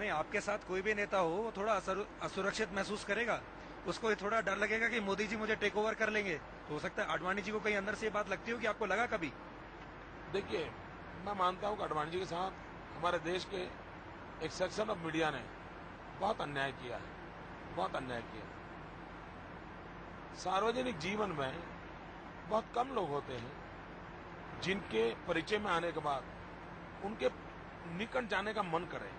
नहीं, आपके साथ कोई भी नेता हो वो थोड़ा असुरक्षित महसूस करेगा, उसको थोड़ा डर लगेगा कि मोदी जी मुझे टेक ओवर कर लेंगे। तो हो सकता है आडवाणी जी को कहीं अंदर से ये बात लगती हो कि आपको लगा कभी? देखिए, मैं मानता हूं कि आडवाणी जी के साथ हमारे देश के एक सेक्शन ऑफ मीडिया ने बहुत अन्याय किया है, बहुत अन्याय किया। सार्वजनिक जीवन में बहुत कम लोग होते हैं जिनके परिचय में आने के बाद उनके निकट जाने का मन करे।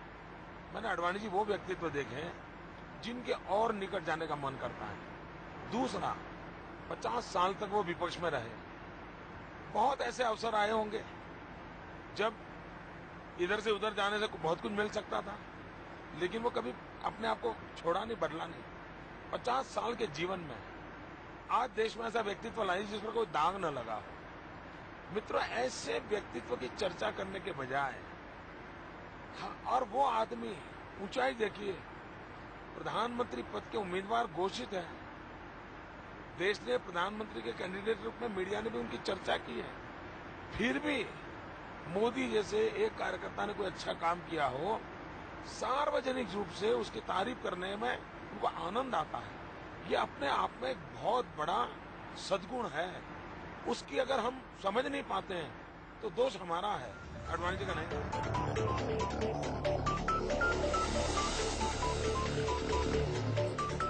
मैंने आडवाणी जी वो व्यक्तित्व देखे हैं जिनके और निकट जाने का मन करता है। दूसरा, 50 साल तक वो विपक्ष में रहे। बहुत ऐसे अवसर आए होंगे जब इधर से उधर जाने से बहुत कुछ मिल सकता था, लेकिन वो कभी अपने आप को छोड़ा नहीं, बदला नहीं। 50 साल के जीवन में आज देश में ऐसा व्यक्तित्व लाई जिस पर कोई दाग न लगा हो। मित्रों, ऐसे व्यक्तित्व की चर्चा करने के बजाय, और वो आदमी, ऊंचाई देखिए, प्रधानमंत्री पद के उम्मीदवार घोषित है। देश ने प्रधानमंत्री के कैंडिडेट रूप में मीडिया ने भी उनकी चर्चा की है। फिर भी मोदी जैसे एक कार्यकर्ता ने कोई अच्छा काम किया हो, सार्वजनिक रूप से उसकी तारीफ करने में उनको आनंद आता है। ये अपने आप में एक बहुत बड़ा सद्गुण है। उसकी अगर हम समझ नहीं पाते हैं तो दोष हमारा है, आडवाणी जी का नहीं।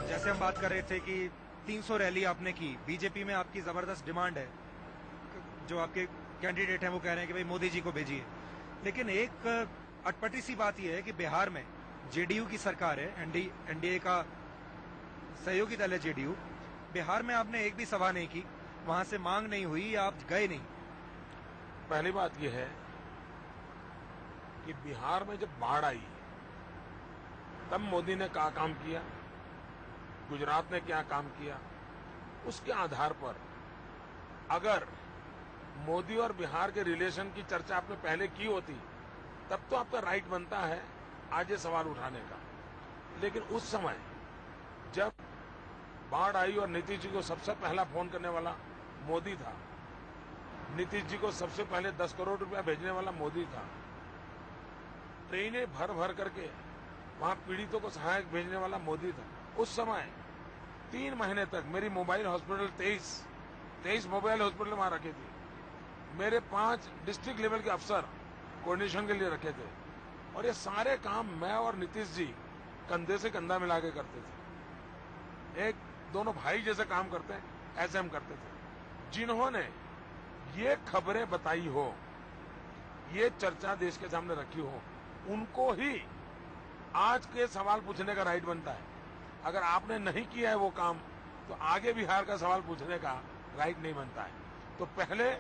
जैसे हम बात कर रहे थे कि 300 रैली आपने की, बीजेपी में आपकी जबरदस्त डिमांड है, जो आपके कैंडिडेट हैं वो कह रहे हैं कि भाई मोदी जी को भेजिए। लेकिन एक अटपटी सी बात यह है कि बिहार में जेडीयू की सरकार है, एनडीए का सहयोगी दल है जेडीयू। बिहार में आपने एक भी सभा नहीं की, वहां से मांग नहीं हुई, आप गए नहीं। पहली बात यह है कि बिहार में जब बाढ़ आई तब मोदी ने क्या काम किया, गुजरात ने क्या काम किया, उसके आधार पर अगर मोदी और बिहार के रिलेशन की चर्चा आपने पहले की होती तब तो आपका राइट बनता है आज ये सवाल उठाने का। लेकिन उस समय जब बाढ़ आई और नीतीश जी को सबसे पहला फोन करने वाला मोदी था, नीतीश जी को सबसे पहले 10 करोड़ रुपया भेजने वाला मोदी था, ट्रेनें भर भर करके वहां पीड़ितों को सहायक भेजने वाला मोदी था। उस समय 3 महीने तक मेरी मोबाइल हॉस्पिटल 23 मोबाइल हॉस्पिटल वहां रखे थे। मेरे 5 डिस्ट्रिक्ट लेवल के अफसर कोऑर्डिनेशन के लिए रखे थे, और ये सारे काम मैं और नीतीश जी कंधे से कंधा मिला के करते थे। एक दोनों भाई जैसे काम करते हैं, ऐसे हम करते थे। जिन्होंने ये खबरें बताई हो, ये चर्चा देश के सामने रखी हो, उनको ही आज के सवाल पूछने का राइट बनता है। अगर आपने नहीं किया है वो काम तो आगे बिहार का सवाल पूछने का राइट नहीं बनता है। तो पहले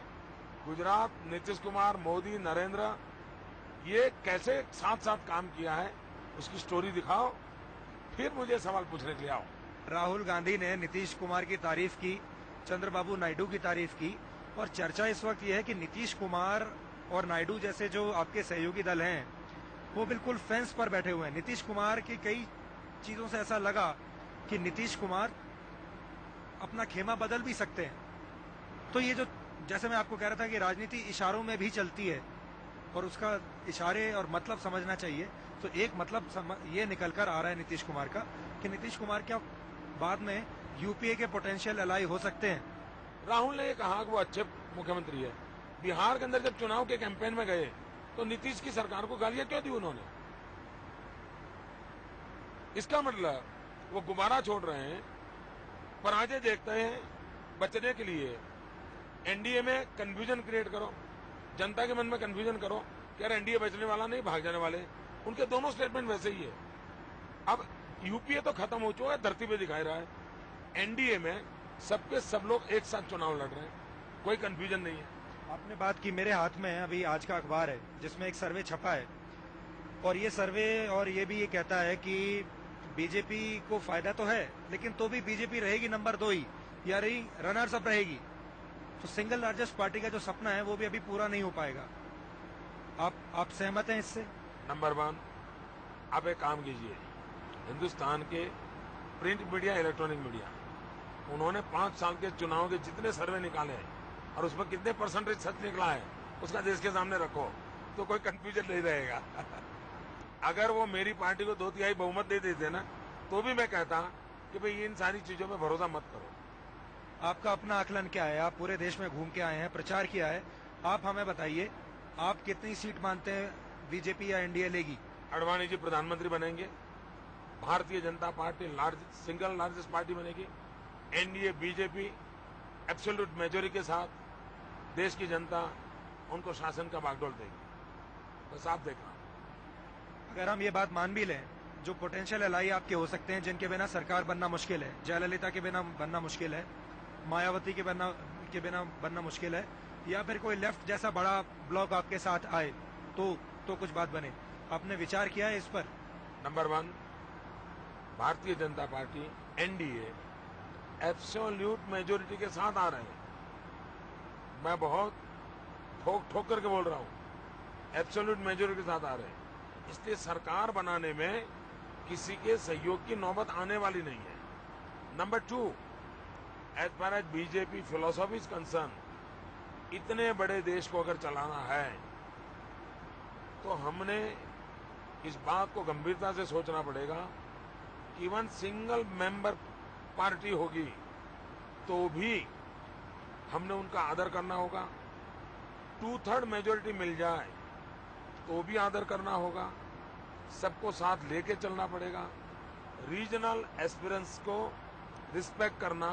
गुजरात, नीतीश कुमार, मोदी, नरेंद्र, ये कैसे साथ साथ काम किया है उसकी स्टोरी दिखाओ, फिर मुझे सवाल पूछने के लिए आओ। राहुल गांधी ने नीतीश कुमार की तारीफ की, चंद्रबाबू नायडू की तारीफ की, और चर्चा इस वक्त यह है कि नीतीश कुमार और नायडू जैसे जो आपके सहयोगी दल हैं वो बिल्कुल फेंस पर बैठे हुए हैं। नीतीश कुमार की कई चीजों से ऐसा लगा कि नीतीश कुमार अपना खेमा बदल भी सकते हैं। तो ये जो, जैसे मैं आपको कह रहा था कि राजनीति इशारों में भी चलती है और उसका इशारे और मतलब समझना चाहिए, तो एक मतलब ये निकल कर आ रहा है नीतीश कुमार का कि नीतीश कुमार क्या बाद में यूपीए के पोटेंशियल अलाई हो सकते हैं। राहुल ने कहा कि वो अच्छे मुख्यमंत्री है। बिहार के अंदर जब चुनाव के कैंपेन में गए तो नीतीश की सरकार को गालियां क्यों दी उन्होंने? इसका मतलब वो गुब्बारा छोड़ रहे हैं, पराजय देखते हैं बचने के लिए। एनडीए में कंफ्यूजन क्रिएट करो, जनता के मन में कंफ्यूजन करो कि यार एनडीए बचने वाला नहीं, भाग जाने वाले। उनके दोनों स्टेटमेंट वैसे ही है। अब यूपीए तो खत्म हो चुका है, धरती पे दिखाई रहा है। एनडीए में सबके सब लोग एक साथ चुनाव लड़ रहे हैं, कोई कंफ्यूजन नहीं है। आपने बात की, मेरे हाथ में अभी आज का अखबार है जिसमें एक सर्वे छपा है, और ये सर्वे और ये भी ये कहता है कि बीजेपी को फायदा तो है लेकिन तो भी बीजेपी रहेगी नंबर 2 ही, या रही रनर्स अप रहेगी। तो सिंगल लार्जेस्ट पार्टी का जो सपना है वो भी अभी पूरा नहीं हो पाएगा। आप सहमत हैं इससे? नंबर 1, आप एक काम कीजिए, हिंदुस्तान के प्रिंट मीडिया, इलेक्ट्रॉनिक मीडिया, उन्होंने 5 साल के चुनाव के जितने सर्वे निकाले हैं और उसमें कितने परसेंटेज सच निकला है उसका देश के सामने रखो, तो कोई कंफ्यूजन नहीं रहेगा। अगर वो मेरी पार्टी को 2/3 बहुमत दे देते ना, तो भी मैं कहता कि भाई इन सारी चीजों में भरोसा मत करो। आपका अपना आकलन क्या है? आप पूरे देश में घूम के आए हैं, प्रचार किया है, आप हमें बताइए, आप कितनी सीट मानते हैं बीजेपी या एनडीए लेगी? अडवाणी जी प्रधानमंत्री बनेंगे, Bharatiya Janata party single largest party बनेगी, एनडीए बीजेपी एब्सोल्यूट मेजोरिटी के साथ देश की जनता उनको शासन का बागडोर देगी। बस आप देखना। अगर हम ये बात मान भी लें, जो पोटेंशियल एलाई आपके हो सकते हैं, जिनके बिना सरकार बनना मुश्किल है, जयललिता के बिना बनना मुश्किल है, मायावती के बिना बनना मुश्किल है, या फिर कोई लेफ्ट जैसा बड़ा ब्लॉक आपके साथ आए तो कुछ बात बने, आपने विचार किया है इस पर? Number 1, Bharatiya Janata party NDA absolute majority के साथ आ रहे हैं। मैं बहुत ठोक करके बोल रहा हूं, एब्सोल्यूट मेजोरिटी के साथ आ रहे हैं। इसलिए सरकार बनाने में किसी के सहयोग की नौबत आने वाली नहीं है। Number 2, as far as BJP philosophy is concern, इतने बड़े देश को अगर चलाना है तो हमने इस बात को गंभीरता से सोचना पड़ेगा कि इवन सिंगल मेंबर पार्टी होगी तो भी हमने उनका आदर करना होगा। 2/3 मेजोरिटी मिल जाए तो भी आदर करना होगा, सबको साथ लेके चलना पड़ेगा। रीजनल एस्पिरेंस को रिस्पेक्ट करना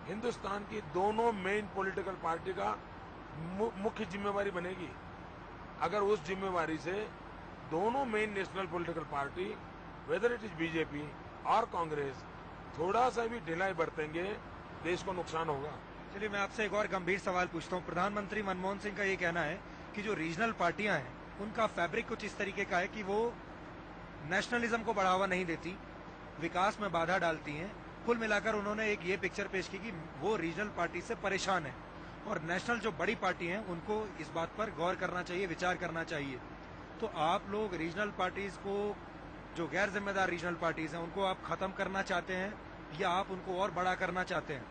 हिंदुस्तान की दोनों मेन पॉलिटिकल पार्टी का मुख्य जिम्मेवारी बनेगी। अगर उस जिम्मेवारी से दोनों main national political party whether it is BJP और कांग्रेस थोड़ा सा भी ढिलाई बरतेंगे, देश को नुकसान होगा। चलिए मैं आपसे एक और गंभीर सवाल पूछता हूँ। प्रधानमंत्री मनमोहन सिंह का ये कहना है कि जो रीजनल पार्टियां हैं उनका फैब्रिक कुछ इस तरीके का है कि वो नेशनलिज्म को बढ़ावा नहीं देती, विकास में बाधा डालती हैं। कुल मिलाकर उन्होंने एक ये पिक्चर पेश की कि वो रीजनल पार्टी से परेशान है और नेशनल जो बड़ी पार्टी हैं उनको इस बात पर गौर करना चाहिए, विचार करना चाहिए। तो आप लोग रीजनल पार्टीज को, जो गैर जिम्मेदार रीजनल पार्टीज हैं, उनको आप खत्म करना चाहते हैं या आप उनको और बड़ा करना चाहते हैं?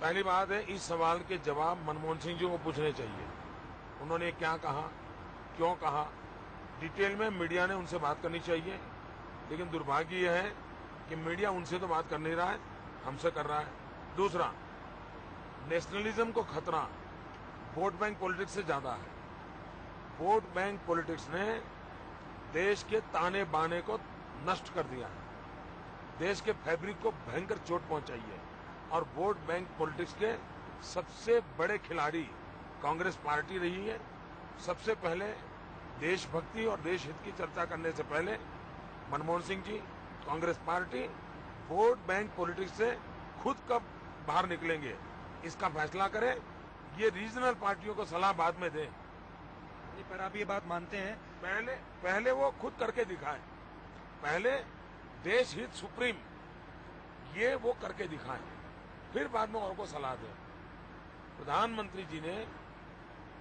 पहली बात है, इस सवाल के जवाब मनमोहन सिंह जी को पूछने चाहिए। उन्होंने क्या कहा, क्यों कहा, डिटेल में मीडिया ने उनसे बात करनी चाहिए। लेकिन दुर्भाग्य यह है कि मीडिया उनसे तो बात कर नहीं रहा है, हमसे कर रहा है। दूसरा, नेशनलिज्म को खतरा वोट बैंक पॉलिटिक्स से ज्यादा है। वोट बैंक पॉलिटिक्स ने देश के ताने बाने को नष्ट कर दिया है, देश के फैब्रिक को भयंकर चोट पहुंचाई है। और वोट बैंक पॉलिटिक्स के सबसे बड़े खिलाड़ी कांग्रेस पार्टी रही है। सबसे पहले देशभक्ति और देश हित की चर्चा करने से पहले Manmohan Singh ji, Congress party vote bank politics से खुद कब बाहर निकलेंगे इसका फैसला करें। ये रीजनल पार्टियों को सलाह बाद में दें। पर आप ये बात मानते हैं? पहले वो खुद करके दिखाएं, पहले देश हित सुप्रीम ये वो करके दिखाएं, फिर बाद में और को सलाह दें। प्रधानमंत्री जी ने,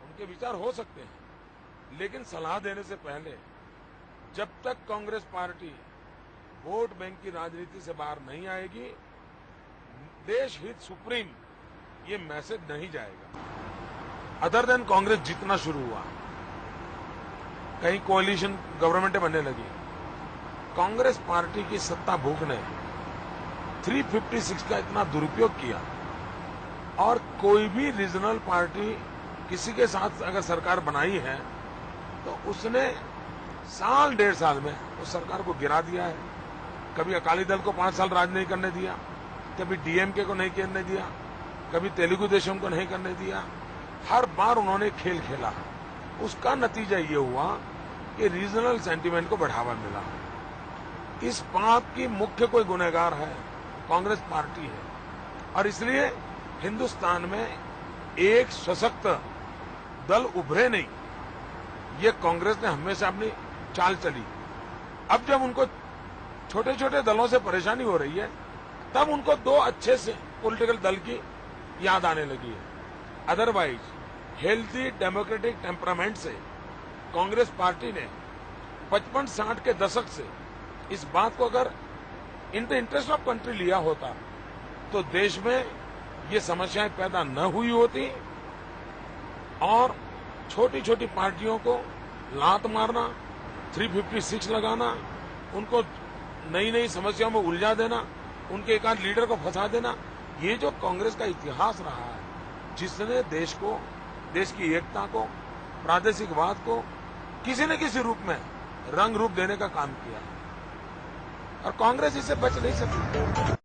उनके विचार हो सकते हैं, लेकिन सलाह देने से पहले जब तक कांग्रेस पार्टी वोट बैंक की राजनीति से बाहर नहीं आएगी, देश हित सुप्रीम ये मैसेज नहीं जाएगा। अदर देन कांग्रेस जीतना शुरू हुआ, कहीं कोalition गवर्नमेंटें बनने लगी, कांग्रेस पार्टी की सत्ता भूख ने 356 का इतना दुरुपयोग किया और कोई भी रीजनल पार्टी किसी के साथ अगर सरकार बनाई है तो उसने साल 1.5 साल में उस सरकार को गिरा दिया है। कभी अकाली दल को 5 साल राज नहीं करने दिया, कभी डीएमके को नहीं करने दिया, कभी तेलुगु देशम को नहीं करने दिया। हर बार उन्होंने खेल खेला। उसका नतीजा ये हुआ कि रीजनल सेंटीमेंट को बढ़ावा मिला। इस बात की मुख्य कोई गुनहगार है कांग्रेस पार्टी है, और इसलिए हिंदुस्तान में एक सशक्त दल उभरे नहीं। ये कांग्रेस ने हमेशा अपनी चाल चली। अब जब उनको छोटे छोटे दलों से परेशानी हो रही है, तब उनको 2 अच्छे से पॉलिटिकल दल की याद आने लगी है। अदरवाइज हेल्थी डेमोक्रेटिक टेम्परामेंट से कांग्रेस पार्टी ने 55-60 के दशक से इस बात को अगर in the interest of country लिया होता तो देश में ये समस्याएं पैदा न हुई होती और छोटी छोटी पार्टियों को लात मारना, 356 लगाना, उनको नई नई समस्याओं में उलझा देना, उनके एक आध लीडर को फंसा देना, ये जो कांग्रेस का इतिहास रहा है, जिसने देश को, देश की एकता को, प्रादेशिकवाद को किसी न किसी रूप में रंग रूप देने का काम किया, और कांग्रेस इससे बच नहीं सकती।